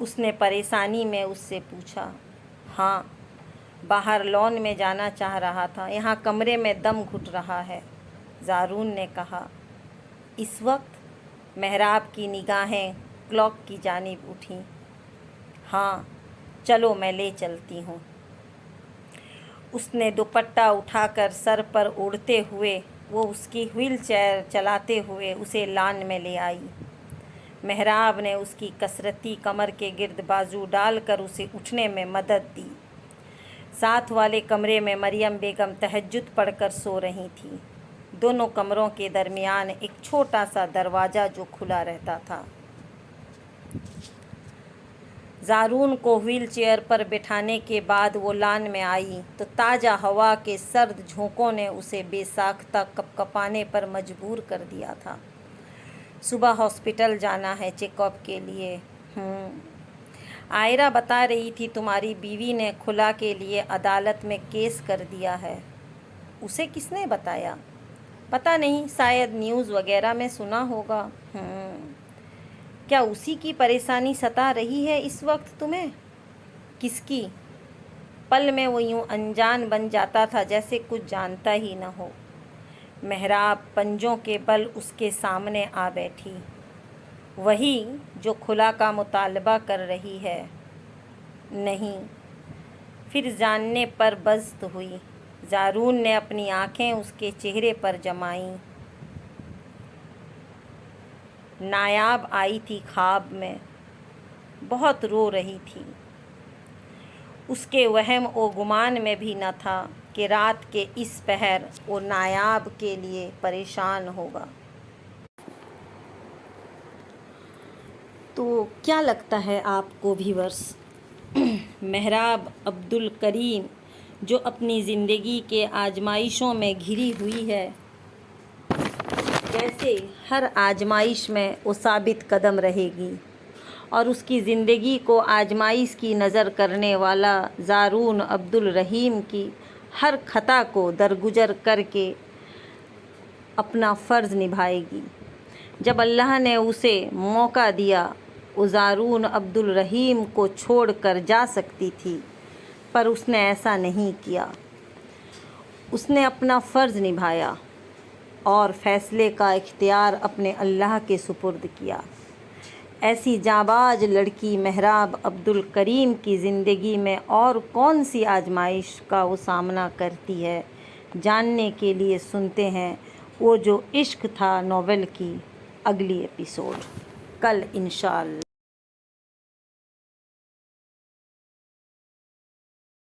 Speaker 1: اس نے پریشانی میں اس سے پوچھا۔ ہاں، باہر لون میں جانا چاہ رہا تھا، یہاں کمرے میں دم گھٹ رہا ہے، زارون نے کہا۔ اس وقت محراب کی نگاہیں کلاک کی جانب اٹھیں۔ ہاں، چلو میں لے چلتی ہوں۔ اس نے دوپٹہ اٹھا کر سر پر اوڑھتے ہوئے وہ اس کی وہیل چیئر چلاتے ہوئے اسے لان میں لے آئی۔ محراب نے اس کی کسرتی کمر کے گرد بازو ڈال کر اسے اٹھنے میں مدد دی۔ ساتھ والے کمرے میں مریم بیگم تہجد پڑھ کر سو رہی تھی۔ دونوں کمروں کے درمیان ایک چھوٹا سا دروازہ جو کھلا رہتا تھا۔ زارون کو وہیل چیئر پر بٹھانے کے بعد وہ لان میں آئی تو تازہ ہوا کے سرد جھونکوں نے اسے بے ساختہ کپکپانے پر مجبور کر دیا تھا۔ صبح ہاسپٹل جانا ہے چیک اپ کے لیے۔ عائرہ بتا رہی تھی تمہاری بیوی نے خلا کے لیے عدالت میں کیس کر دیا ہے۔ اسے کس نے بتایا؟ پتہ نہیں، شاید نیوز وغیرہ میں سنا ہوگا۔ کیا اسی کی پریشانی ستا رہی ہے اس وقت تمہیں؟ کس کی؟ پل میں وہ یوں انجان بن جاتا تھا جیسے کچھ جانتا ہی نہ ہو۔ محراب پنجوں کے بل اس کے سامنے آ بیٹھی۔ وہی جو خلا کا مطالبہ کر رہی ہے؟ نہیں۔ پھر جاننے پر بزد ہوئی۔ زارون نے اپنی آنکھیں اس کے چہرے پر جمائیں۔ نایاب آئی تھی خواب میں، بہت رو رہی تھی۔ اس کے وہم و گمان میں بھی نہ تھا کہ رات کے اس پہر وہ نایاب کے لیے پریشان ہوگا۔ تو کیا لگتا ہے آپ کو ویورس، محراب عبدالکریم جو اپنی زندگی کے آزمائشوں میں گھری ہوئی ہے، کیسے ہر آزمائش میں وہ ثابت قدم رہے گی اور اس کی زندگی کو آزمائش کی نظر کرنے والا زارون عبدالرحیم کی ہر خطا کو درگزر کر کے اپنا فرض نبھائے گی؟ جب اللہ نے اسے موقع دیا وہ زارون عبدالرحیم کو چھوڑ کر جا سکتی تھی، پر اس نے ایسا نہیں کیا۔ اس نے اپنا فرض نبھایا اور فیصلے کا اختیار اپنے اللہ کے سپرد کیا۔ ایسی جانباز لڑکی محراب عبدالکریم کی زندگی میں اور کون سی آزمائش کا وہ سامنا کرتی ہے، جاننے کے لیے سنتے ہیں وہ جو عشق تھا ناول کی اگلی ایپیسوڈ کل انشاءاللہ۔